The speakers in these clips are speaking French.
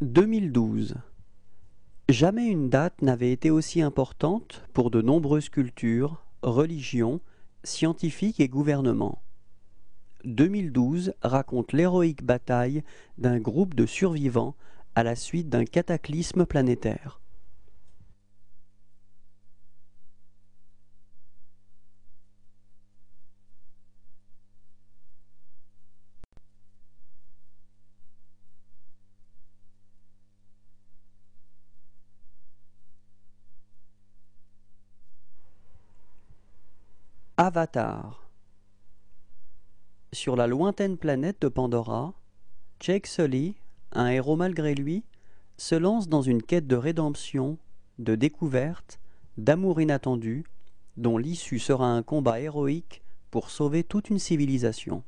2012. Jamais une date n'avait été aussi importante pour de nombreuses cultures, religions, scientifiques et gouvernements. 2012 raconte l'héroïque bataille d'un groupe de survivants à la suite d'un cataclysme planétaire. Avatar. Sur la lointaine planète de Pandora, Jake Sully, un héros malgré lui, se lance dans une quête de rédemption, de découverte, d'amour inattendu, dont l'issue sera un combat héroïque pour sauver toute une civilisation.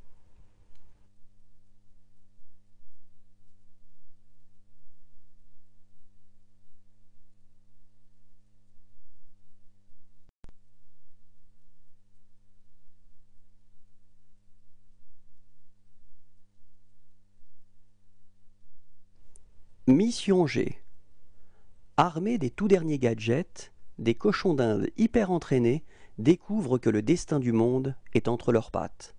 Mission G. Armés des tout derniers gadgets, des cochons d'Inde hyper entraînés découvrent que le destin du monde est entre leurs pattes.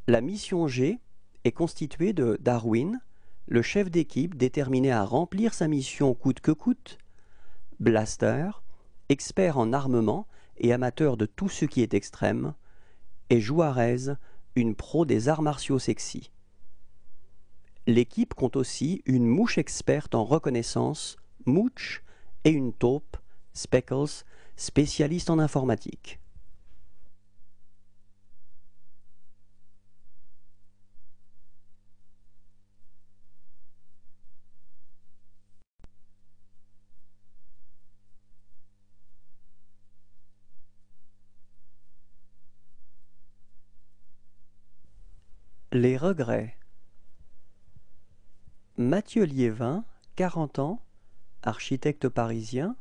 La mission G est constituée de Darwin, le chef d'équipe déterminé à remplir sa mission coûte que coûte, Blaster, expert en armement et amateur de tout ce qui est extrême, et Juarez, une pro des arts martiaux sexy. L'équipe compte aussi une mouche experte en reconnaissance, Mooch, et une taupe, Speckles, spécialiste en informatique. Les regrets. Mathieu Liévin, 40 ans, architecte parisien,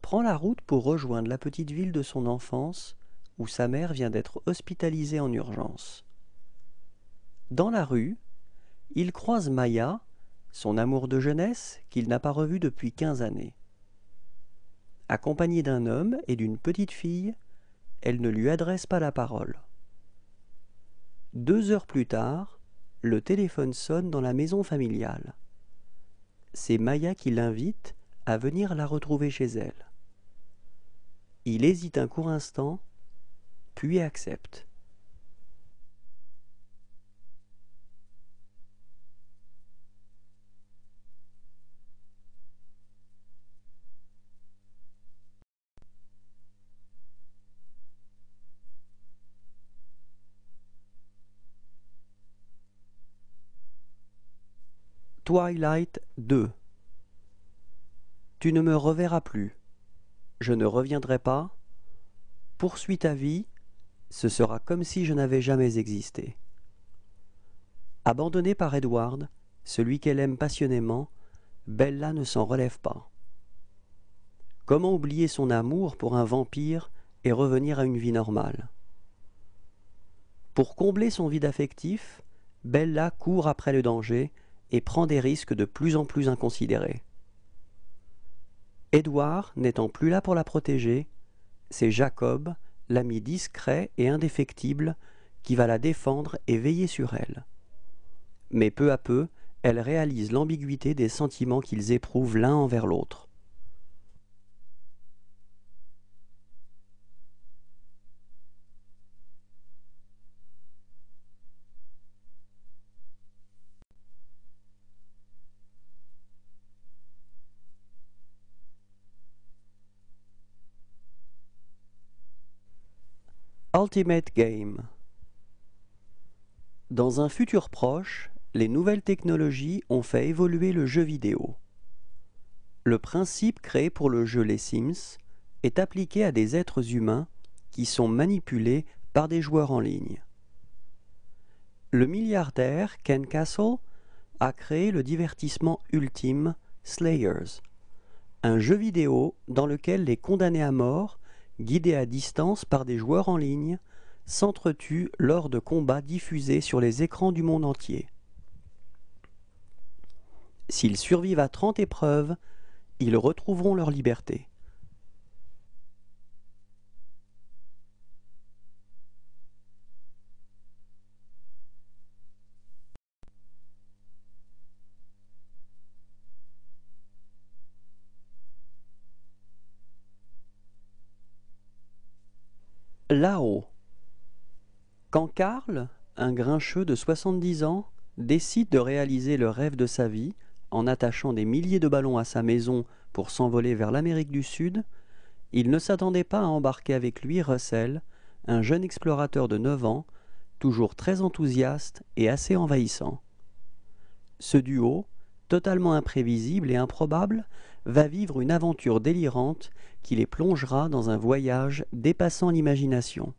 prend la route pour rejoindre la petite ville de son enfance où sa mère vient d'être hospitalisée en urgence. Dans la rue, il croise Maya, son amour de jeunesse qu'il n'a pas revu depuis 15 années. Accompagnée d'un homme et d'une petite fille, elle ne lui adresse pas la parole. 2 heures plus tard, le téléphone sonne dans la maison familiale. C'est Maya qui l'invite à venir la retrouver chez elle. Il hésite un court instant, puis accepte. Twilight 2. Tu ne me reverras plus. Je ne reviendrai pas. Poursuis ta vie. Ce sera comme si je n'avais jamais existé. Abandonnée par Edward, celui qu'elle aime passionnément, Bella ne s'en relève pas. Comment oublier son amour pour un vampire et revenir à une vie normale? Pour combler son vide affectif, Bella court après le danger et prend des risques de plus en plus inconsidérés. Edward n'étant plus là pour la protéger, c'est Jacob, l'ami discret et indéfectible, qui va la défendre et veiller sur elle. Mais peu à peu, elle réalise l'ambiguïté des sentiments qu'ils éprouvent l'un envers l'autre. Ultimate Game. Dans un futur proche, les nouvelles technologies ont fait évoluer le jeu vidéo. Le principe créé pour le jeu Les Sims est appliqué à des êtres humains qui sont manipulés par des joueurs en ligne. Le milliardaire Ken Castle a créé le divertissement ultime Slayers, un jeu vidéo dans lequel les condamnés à mort, guidés à distance par des joueurs en ligne, s'entretuent lors de combats diffusés sur les écrans du monde entier. S'ils survivent à 30 épreuves, ils retrouveront leur liberté. Là-haut. Quand Karl, un grincheux de 70 ans, décide de réaliser le rêve de sa vie en attachant des milliers de ballons à sa maison pour s'envoler vers l'Amérique du Sud, il ne s'attendait pas à embarquer avec lui Russell, un jeune explorateur de 9 ans, toujours très enthousiaste et assez envahissant. Ce duo, totalement imprévisible et improbable, va vivre une aventure délirante qui les plongera dans un voyage dépassant l'imagination.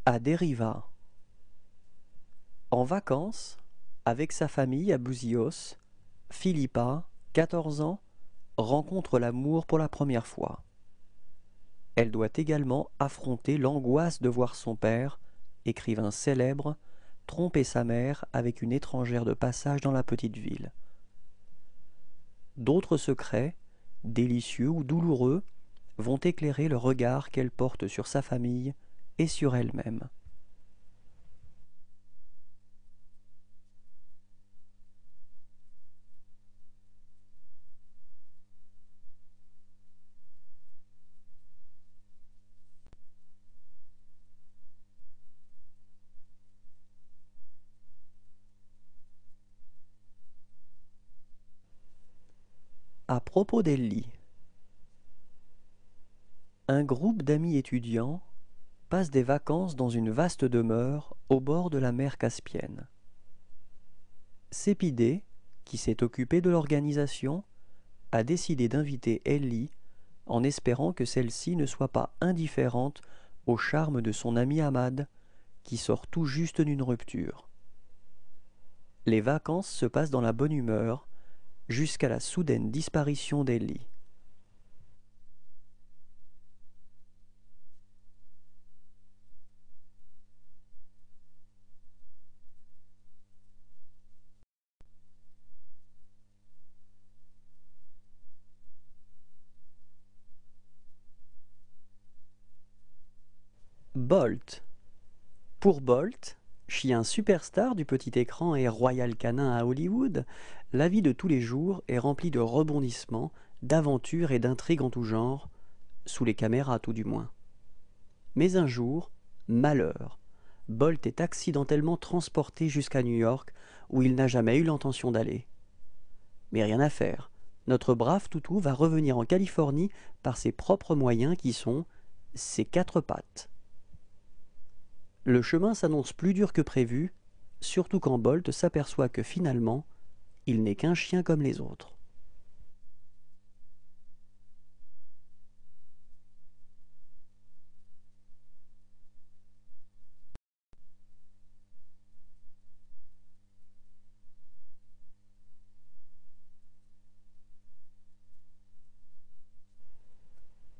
À Deriva. En vacances, avec sa famille à Buzios, Philippa, 14 ans, rencontre l'amour pour la première fois. Elle doit également affronter l'angoisse de voir son père, écrivain célèbre, tromper sa mère avec une étrangère de passage dans la petite ville. D'autres secrets, délicieux ou douloureux, vont éclairer le regard qu'elle porte sur sa famille et sur elle-même. À propos d'Ellie, un groupe d'amis étudiants passe des vacances dans une vaste demeure au bord de la mer Caspienne. Sépidé, qui s'est occupé de l'organisation, a décidé d'inviter Ellie en espérant que celle-ci ne soit pas indifférente au charme de son ami Ahmad, qui sort tout juste d'une rupture. Les vacances se passent dans la bonne humeur, jusqu'à la soudaine disparition d'Ellie. Bolt. Pour Bolt, chien superstar du petit écran et royal canin à Hollywood, la vie de tous les jours est remplie de rebondissements, d'aventures et d'intrigues en tout genre, sous les caméras tout du moins. Mais un jour, malheur, Bolt est accidentellement transporté jusqu'à New York, où il n'a jamais eu l'intention d'aller. Mais rien à faire, notre brave toutou va revenir en Californie par ses propres moyens qui sont ses quatre pattes. Le chemin s'annonce plus dur que prévu, surtout quand Bolt s'aperçoit que finalement, il n'est qu'un chien comme les autres.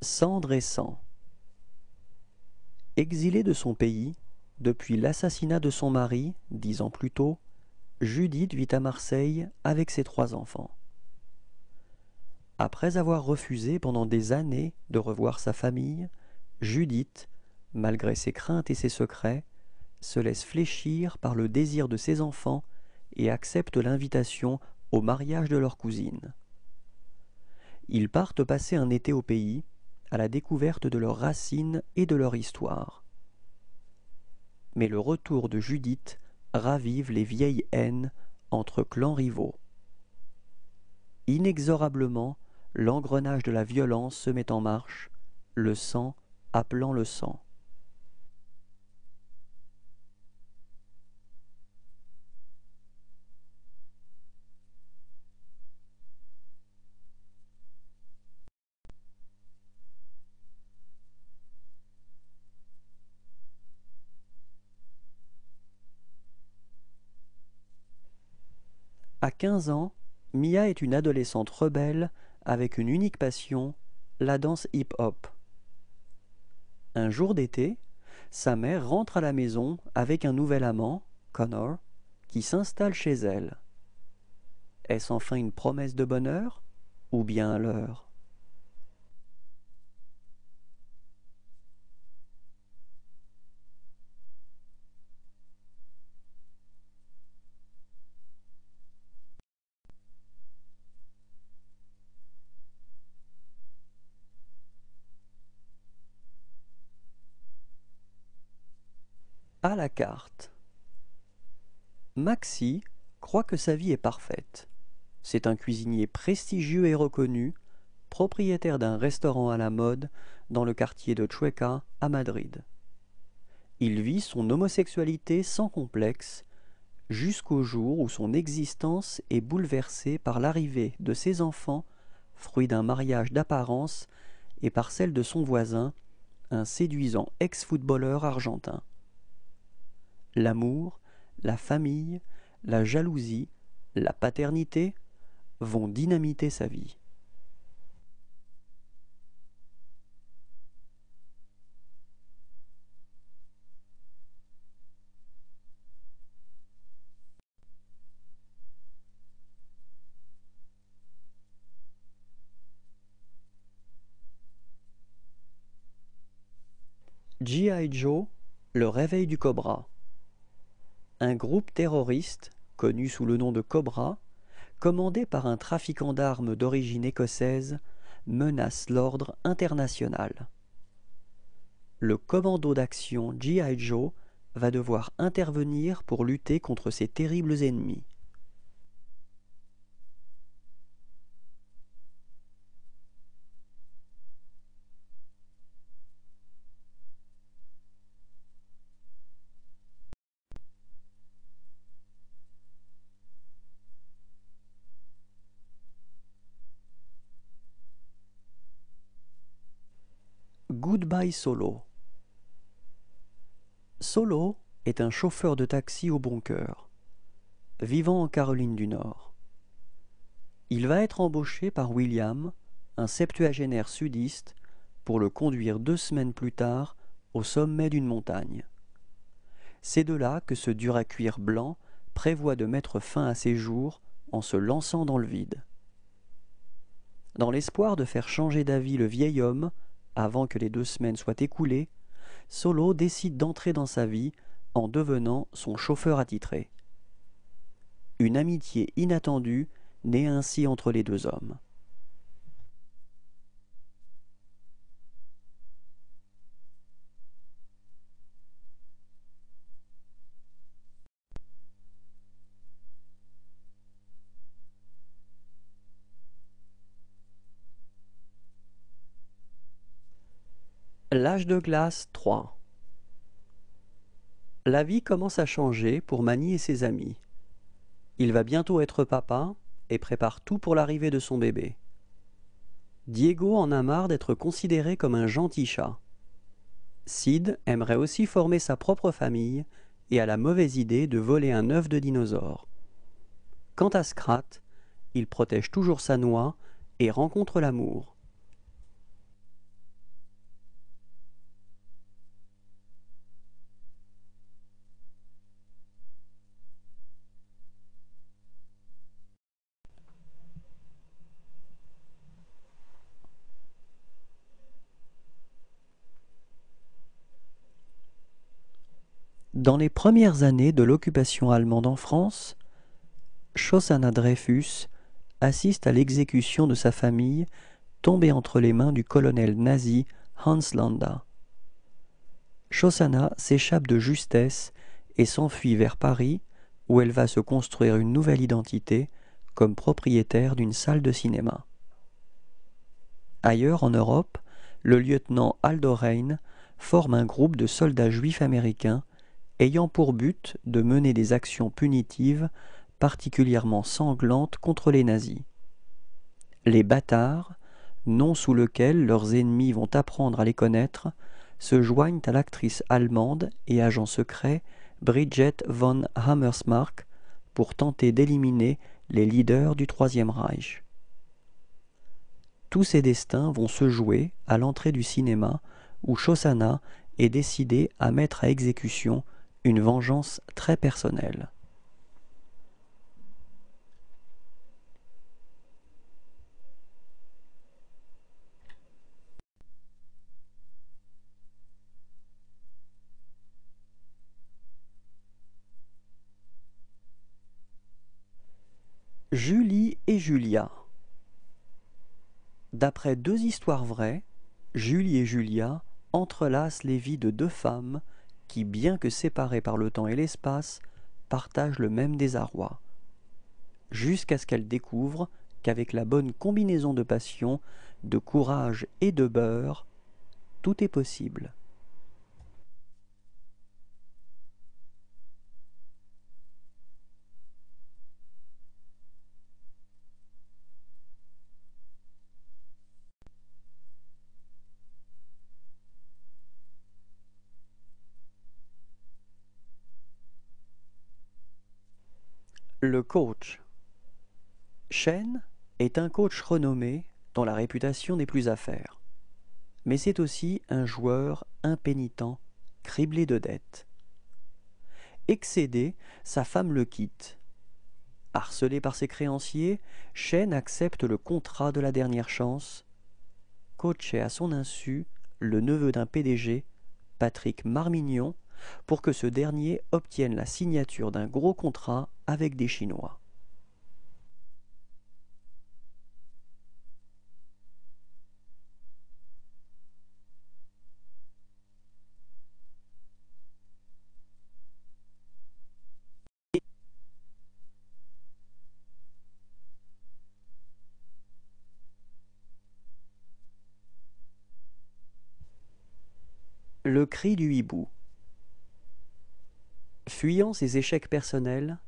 Cendre et sang. Exilée de son pays, depuis l'assassinat de son mari, 10 ans plus tôt, Judith vit à Marseille avec ses 3 enfants. Après avoir refusé pendant des années de revoir sa famille, Judith, malgré ses craintes et ses secrets, se laisse fléchir par le désir de ses enfants et accepte l'invitation au mariage de leur cousine. Ils partent passer un été au pays, à la découverte de leurs racines et de leur histoire. Mais le retour de Judith ravive les vieilles haines entre clans rivaux. Inexorablement, l'engrenage de la violence se met en marche, le sang appelant le sang. À 15 ans, Mia est une adolescente rebelle avec une unique passion, la danse hip-hop. Un jour d'été, sa mère rentre à la maison avec un nouvel amant, Connor, qui s'installe chez elle. Est-ce enfin une promesse de bonheur ou bien un leurre? À la carte. Maxi croit que sa vie est parfaite. C'est un cuisinier prestigieux et reconnu, propriétaire d'un restaurant à la mode dans le quartier de Chueca à Madrid. Il vit son homosexualité sans complexe jusqu'au jour où son existence est bouleversée par l'arrivée de ses enfants, fruit d'un mariage d'apparence, et par celle de son voisin, un séduisant ex-footballeur argentin. L'amour, la famille, la jalousie, la paternité vont dynamiter sa vie. G.I. Joe, le réveil du Cobra. Un groupe terroriste, connu sous le nom de Cobra, commandé par un trafiquant d'armes d'origine écossaise, menace l'ordre international. Le commando d'action G.I. Joe va devoir intervenir pour lutter contre ces terribles ennemis. Goodbye Solo. Solo est un chauffeur de taxi au bon cœur, vivant en Caroline du Nord. Il va être embauché par William, un septuagénaire sudiste, pour le conduire 2 semaines plus tard au sommet d'une montagne. C'est de là que ce dur à cuire blanc prévoit de mettre fin à ses jours en se lançant dans le vide. Dans l'espoir de faire changer d'avis le vieil homme, avant que les 2 semaines soient écoulées, Solo décide d'entrer dans sa vie en devenant son chauffeur attitré. Une amitié inattendue naît ainsi entre les 2 hommes. L'âge de glace 3. La vie commence à changer pour Manny et ses amis. Il va bientôt être papa et prépare tout pour l'arrivée de son bébé. Diego en a marre d'être considéré comme un gentil chat. Sid aimerait aussi former sa propre famille et a la mauvaise idée de voler un œuf de dinosaure. Quant à Scrat, il protège toujours sa noix et rencontre l'amour. Dans les premières années de l'occupation allemande en France, Chosanna Dreyfus assiste à l'exécution de sa famille tombée entre les mains du colonel nazi Hans Landa. Chosanna s'échappe de justesse et s'enfuit vers Paris, où elle va se construire une nouvelle identité comme propriétaire d'une salle de cinéma. Ailleurs en Europe, le lieutenant Aldo Reyn forme un groupe de soldats juifs américains ayant pour but de mener des actions punitives particulièrement sanglantes contre les nazis. Les bâtards, nom sous lequel leurs ennemis vont apprendre à les connaître, se joignent à l'actrice allemande et agent secret Bridget von Hammersmark pour tenter d'éliminer les leaders du Troisième Reich. Tous ces destins vont se jouer à l'entrée du cinéma où Shosanna est décidée à mettre à exécution une vengeance très personnelle. Julie et Julia. D'après deux histoires vraies, Julie et Julia entrelacent les vies de deux femmes qui, bien que séparées par le temps et l'espace, partagent le même désarroi, jusqu'à ce qu'elles découvrent qu'avec la bonne combinaison de passion, de courage et de beurre, tout est possible. Le coach. Shane est un coach renommé dont la réputation n'est plus à faire. Mais c'est aussi un joueur impénitent, criblé de dettes. Excédé, sa femme le quitte. Harcelé par ses créanciers, Shane accepte le contrat de la dernière chance, coacher à son insu le neveu d'un PDG, Patrick Marmignon, pour que ce dernier obtienne la signature d'un gros contrat avec des Chinois. Le cri du hibou. Fuyant ses échecs personnels,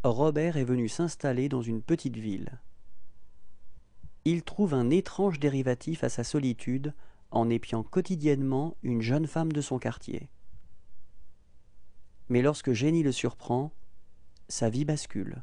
Robert est venu s'installer dans une petite ville. Il trouve un étrange dérivatif à sa solitude en épiant quotidiennement une jeune femme de son quartier. Mais lorsque Jenny le surprend, sa vie bascule.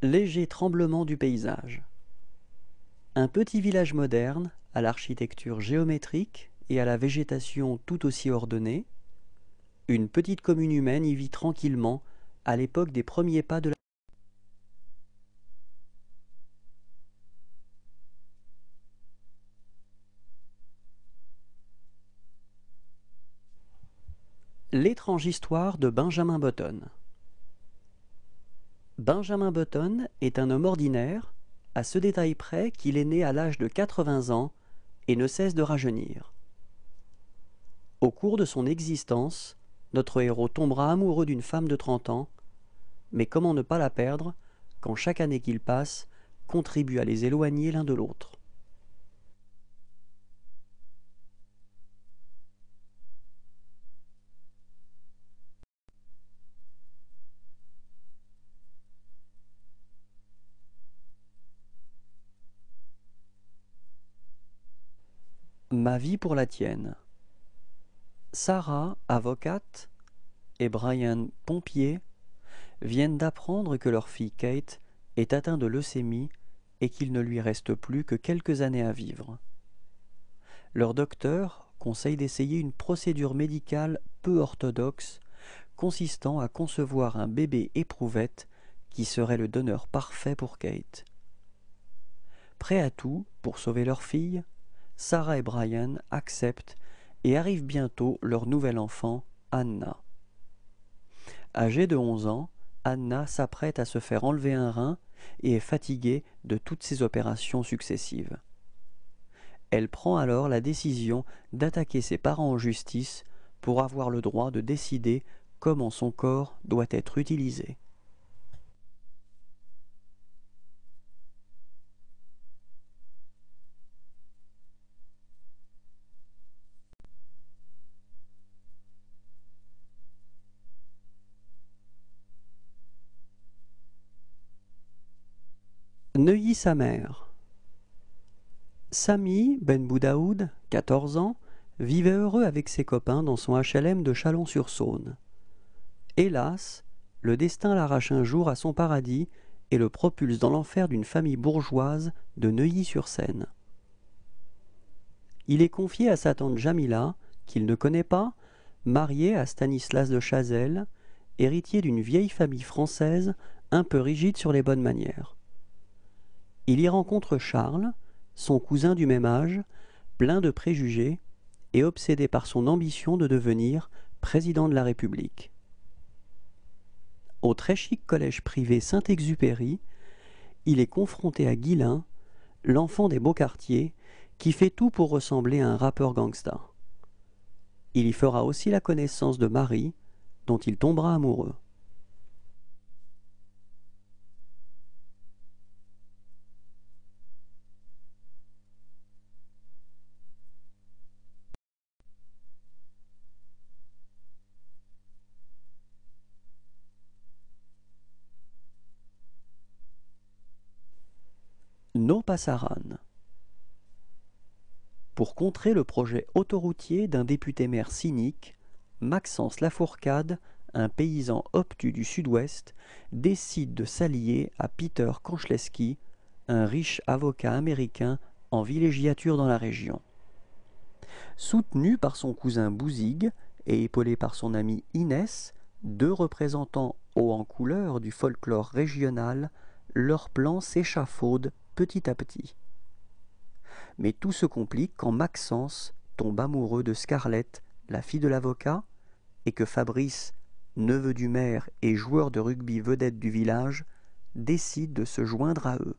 Léger tremblement du paysage. Un petit village moderne, à l'architecture géométrique et à la végétation tout aussi ordonnée, une petite commune humaine y vit tranquillement à l'époque des premiers pas de la... L'étrange histoire de Benjamin Button. Benjamin Button est un homme ordinaire, à ce détail près qu'il est né à l'âge de 80 ans et ne cesse de rajeunir. Au cours de son existence, notre héros tombera amoureux d'une femme de 30 ans, mais comment ne pas la perdre quand chaque année qu'il passe contribue à les éloigner l'un de l'autre. Ma vie pour la tienne. Sarah, avocate, et Brian, pompier, viennent d'apprendre que leur fille Kate est atteinte de leucémie et qu'il ne lui reste plus que quelques années à vivre. Leur docteur conseille d'essayer une procédure médicale peu orthodoxe consistant à concevoir un bébé éprouvette qui serait le donneur parfait pour Kate. Prêts à tout pour sauver leur fille, Sarah et Brian acceptent et arrivent bientôt leur nouvel enfant, Anna. Âgée de 11 ans, Anna s'apprête à se faire enlever un rein et est fatiguée de toutes ces opérations successives. Elle prend alors la décision d'attaquer ses parents en justice pour avoir le droit de décider comment son corps doit être utilisé. Neuilly-sa-Mère. Sami Ben Boudaoud, 14 ans, vivait heureux avec ses copains dans son HLM de Chalon-sur-Saône. Hélas, le destin l'arrache un jour à son paradis et le propulse dans l'enfer d'une famille bourgeoise de Neuilly-sur-Seine. Il est confié à sa tante Jamila, qu'il ne connaît pas, mariée à Stanislas de Chazelles, héritier d'une vieille famille française un peu rigide sur les bonnes manières. Il y rencontre Charles, son cousin du même âge, plein de préjugés et obsédé par son ambition de devenir président de la République. Au très chic collège privé Saint-Exupéry, il est confronté à Guilain, l'enfant des beaux quartiers, qui fait tout pour ressembler à un rappeur gangsta. Il y fera aussi la connaissance de Marie, dont il tombera amoureux. No Passaran. Pour contrer le projet autoroutier d'un député-maire cynique, Maxence Lafourcade, un paysan obtus du sud-ouest, décide de s'allier à Peter Konchleski, un riche avocat américain en villégiature dans la région. Soutenu par son cousin Bouzig et épaulé par son amie Inès, deux représentants haut en couleur du folklore régional, leur plan s'échafaude petit à petit. Mais tout se complique quand Maxence tombe amoureux de Scarlett, la fille de l'avocat, et que Fabrice, neveu du maire et joueur de rugby vedette du village, décide de se joindre à eux.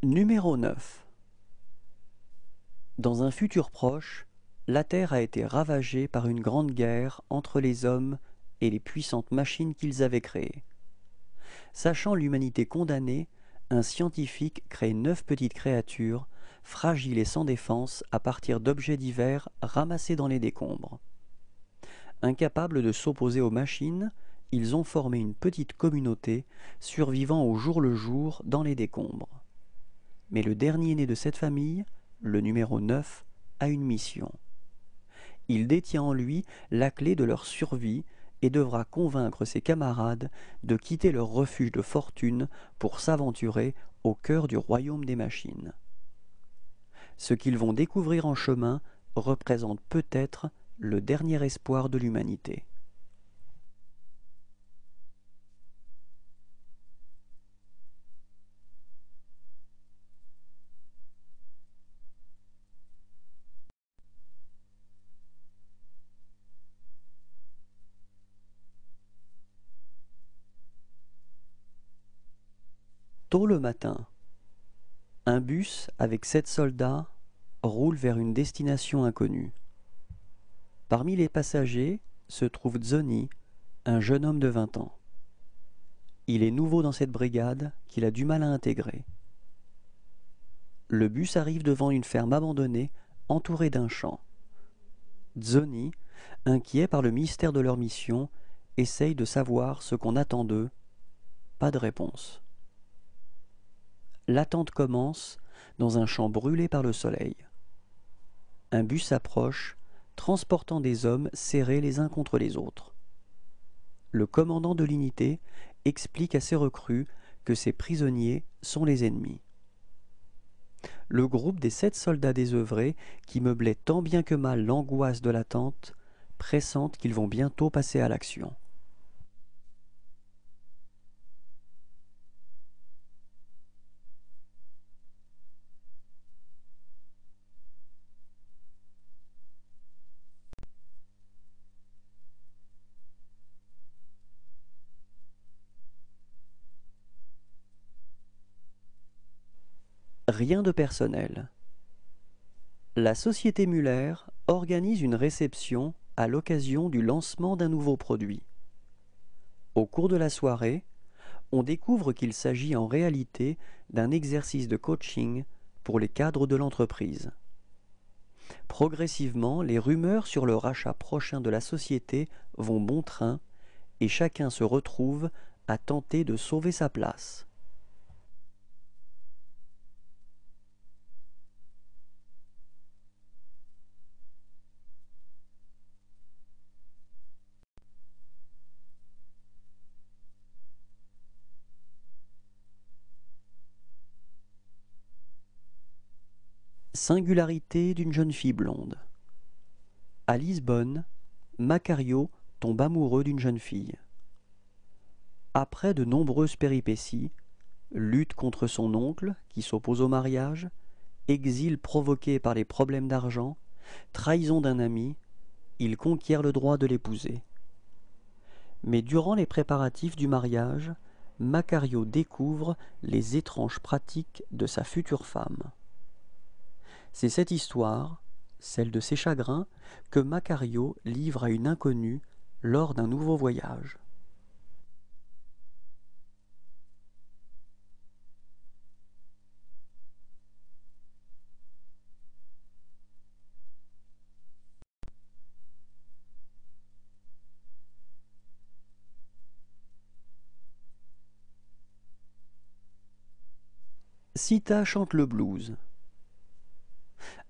Numéro 9. Dans un futur proche, la Terre a été ravagée par une grande guerre entre les hommes et les puissantes machines qu'ils avaient créées. Sachant l'humanité condamnée, un scientifique crée 9 petites créatures, fragiles et sans défense, à partir d'objets divers ramassés dans les décombres. Incapables de s'opposer aux machines, ils ont formé une petite communauté, survivant au jour le jour dans les décombres. Mais le dernier né de cette famille, le numéro 9, a une mission. Il détient en lui la clé de leur survie et devra convaincre ses camarades de quitter leur refuge de fortune pour s'aventurer au cœur du royaume des machines. Ce qu'ils vont découvrir en chemin représente peut-être le dernier espoir de l'humanité. Tôt le matin, un bus avec 7 soldats roule vers une destination inconnue. Parmi les passagers se trouve Zoni, un jeune homme de 20 ans. Il est nouveau dans cette brigade qu'il a du mal à intégrer. Le bus arrive devant une ferme abandonnée entourée d'un champ. Zoni, inquiet par le mystère de leur mission, essaye de savoir ce qu'on attend d'eux. Pas de réponse. L'attente commence dans un champ brûlé par le soleil. Un bus approche, transportant des hommes serrés les uns contre les autres. Le commandant de l'unité explique à ses recrues que ces prisonniers sont les ennemis. Le groupe des 7 soldats désœuvrés, qui meublaient tant bien que mal l'angoisse de l'attente, pressentent qu'ils vont bientôt passer à l'action. Rien de personnel. La société Muller organise une réception à l'occasion du lancement d'un nouveau produit. Au cours de la soirée, on découvre qu'il s'agit en réalité d'un exercice de coaching pour les cadres de l'entreprise. Progressivement, les rumeurs sur le rachat prochain de la société vont bon train et chacun se retrouve à tenter de sauver sa place. Singularité d'une jeune fille blonde. À Lisbonne, Macario tombe amoureux d'une jeune fille. Après de nombreuses péripéties, lutte contre son oncle qui s'oppose au mariage, exil provoqué par les problèmes d'argent, trahison d'un ami, il conquiert le droit de l'épouser. Mais durant les préparatifs du mariage, Macario découvre les étranges pratiques de sa future femme. C'est cette histoire, celle de ses chagrins, que Macario livre à une inconnue lors d'un nouveau voyage. Sita chante le blues.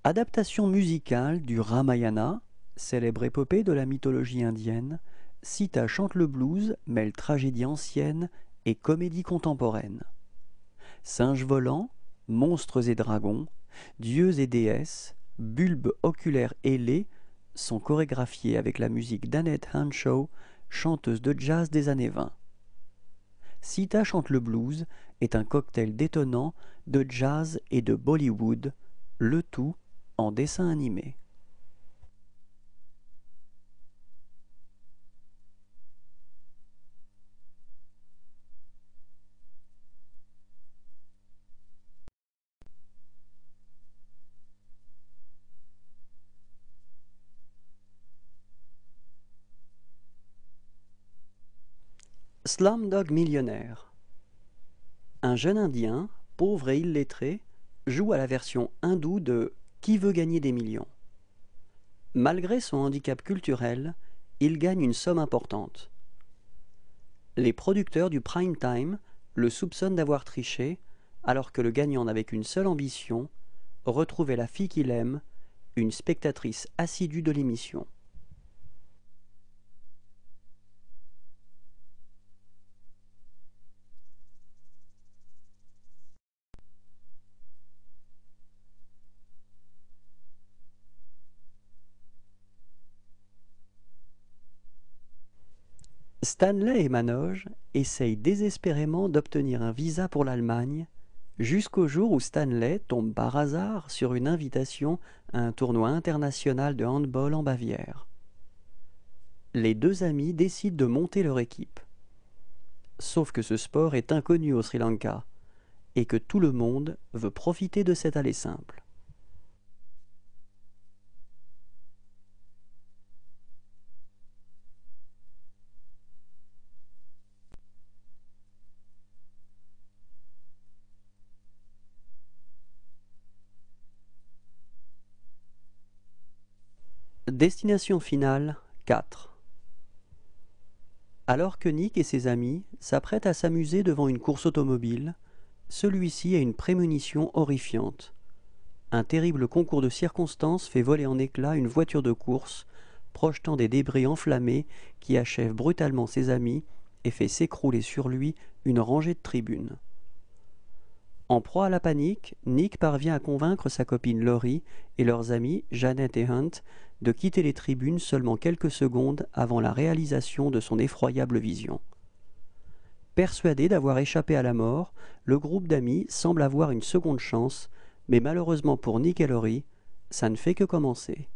Adaptation musicale du Ramayana, célèbre épopée de la mythologie indienne, Sita chante le blues mêle tragédie ancienne et comédie contemporaine. Singes volants, monstres et dragons, dieux et déesses, bulbes oculaires ailés sont chorégraphiés avec la musique d'Annette Hanshaw, chanteuse de jazz des années 20. Sita chante le blues est un cocktail détonnant de jazz et de Bollywood, le tout en dessin animé. Slumdog Millionnaire. Un jeune Indien, pauvre et illettré, joue à la version hindoue de Qui veut gagner des millions. Malgré son handicap culturel, il gagne une somme importante. Les producteurs du prime time le soupçonnent d'avoir triché, alors que le gagnant n'avait qu'une seule ambition, retrouver la fille qu'il aime, une spectatrice assidue de l'émission. Stanley et Manoj essayent désespérément d'obtenir un visa pour l'Allemagne, jusqu'au jour où Stanley tombe par hasard sur une invitation à un tournoi international de handball en Bavière. Les deux amis décident de monter leur équipe. Sauf que ce sport est inconnu au Sri Lanka et que tout le monde veut profiter de cet aller simple. Destination finale 4. Alors que Nick et ses amis s'apprêtent à s'amuser devant une course automobile, celui-ci a une prémonition horrifiante. Un terrible concours de circonstances fait voler en éclats une voiture de course, projetant des débris enflammés qui achèvent brutalement ses amis et fait s'écrouler sur lui une rangée de tribunes. En proie à la panique, Nick parvient à convaincre sa copine Laurie et leurs amis Janet et Hunt de quitter les tribunes seulement quelques secondes avant la réalisation de son effroyable vision. Persuadé d'avoir échappé à la mort, le groupe d'amis semble avoir une seconde chance, mais malheureusement pour Nick et Laurie, ça ne fait que commencer.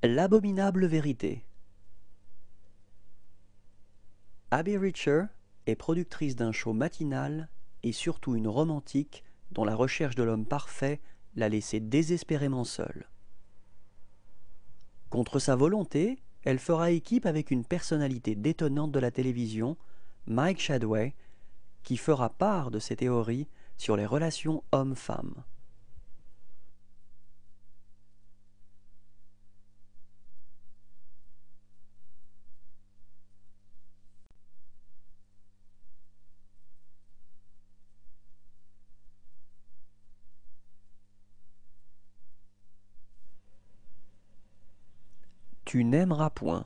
L'abominable vérité. Abby Richer est productrice d'un show matinal et surtout une romantique dont la recherche de l'homme parfait l'a laissée désespérément seule. Contre sa volonté, elle fera équipe avec une personnalité détonnante de la télévision, Mike Shadway, qui fera part de ses théories sur les relations hommes-femmes. Tu n'aimeras point.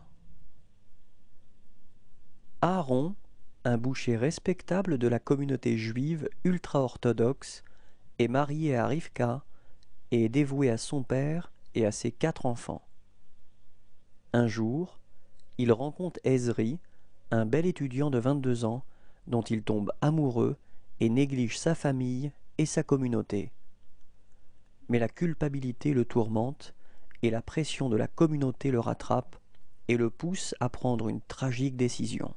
Aaron, un boucher respectable de la communauté juive ultra-orthodoxe, est marié à Rivka et est dévoué à son père et à ses 4 enfants. Un jour, il rencontre Ezri, un bel étudiant de 22 ans, dont il tombe amoureux et néglige sa famille et sa communauté. Mais la culpabilité le tourmente et la pression de la communauté le rattrape et le pousse à prendre une tragique décision.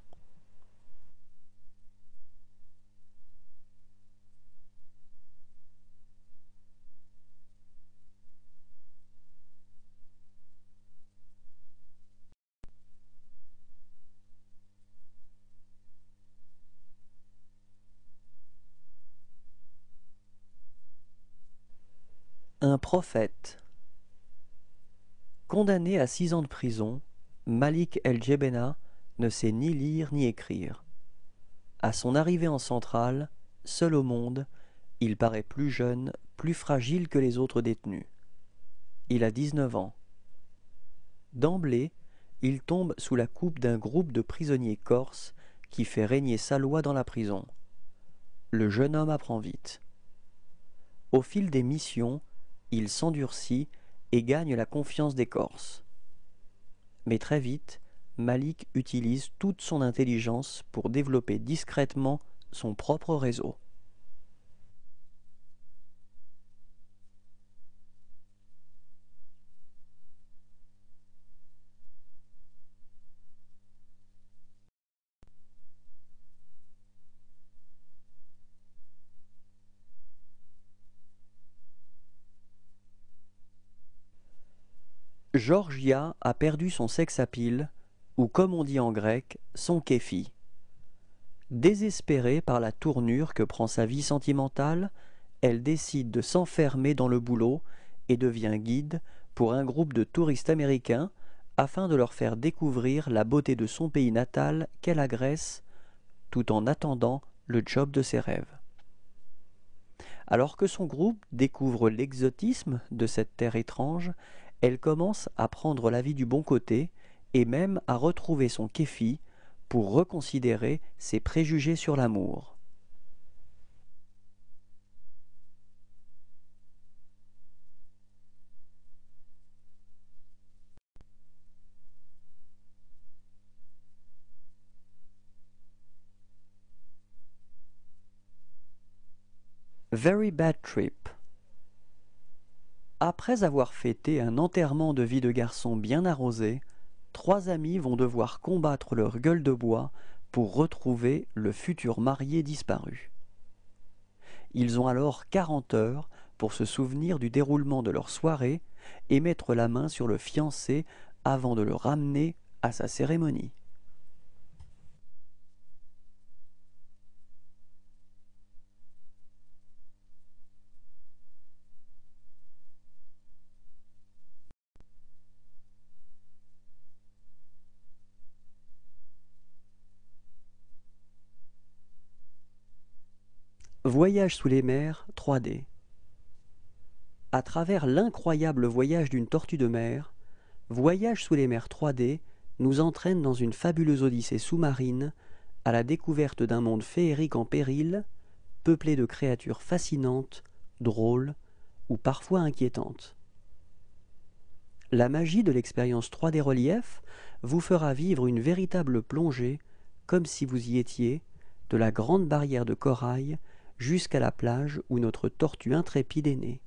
Un prophète. Condamné à 6 ans de prison, Malik El-Jebena ne sait ni lire ni écrire. À son arrivée en Centrale, seul au monde, il paraît plus jeune, plus fragile que les autres détenus. Il a 19 ans. D'emblée, il tombe sous la coupe d'un groupe de prisonniers corses qui fait régner sa loi dans la prison. Le jeune homme apprend vite. Au fil des missions, il s'endurcit et gagne la confiance des Corses. Mais très vite, Malik utilise toute son intelligence pour développer discrètement son propre réseau. Georgia a perdu son sex-appeal, ou comme on dit en grec, son kéfi. Désespérée par la tournure que prend sa vie sentimentale, elle décide de s'enfermer dans le boulot et devient guide pour un groupe de touristes américains afin de leur faire découvrir la beauté de son pays natal qu'elle agresse, tout en attendant le job de ses rêves. Alors que son groupe découvre l'exotisme de cette terre étrange, elle commence à prendre la vie du bon côté et même à retrouver son kéfi pour reconsidérer ses préjugés sur l'amour. Very Bad Trip. Après avoir fêté un enterrement de vie de garçon bien arrosé, 3 amis vont devoir combattre leur gueule de bois pour retrouver le futur marié disparu. Ils ont alors 40 heures pour se souvenir du déroulement de leur soirée et mettre la main sur le fiancé avant de le ramener à sa cérémonie. Voyage sous les mers 3D. À travers l'incroyable voyage d'une tortue de mer, Voyage sous les mers 3D nous entraîne dans une fabuleuse odyssée sous-marine à la découverte d'un monde féerique en péril, peuplé de créatures fascinantes, drôles ou parfois inquiétantes. La magie de l'expérience 3D relief vous fera vivre une véritable plongée, comme si vous y étiez, de la grande barrière de corail jusqu'à la plage où notre tortue intrépide est née.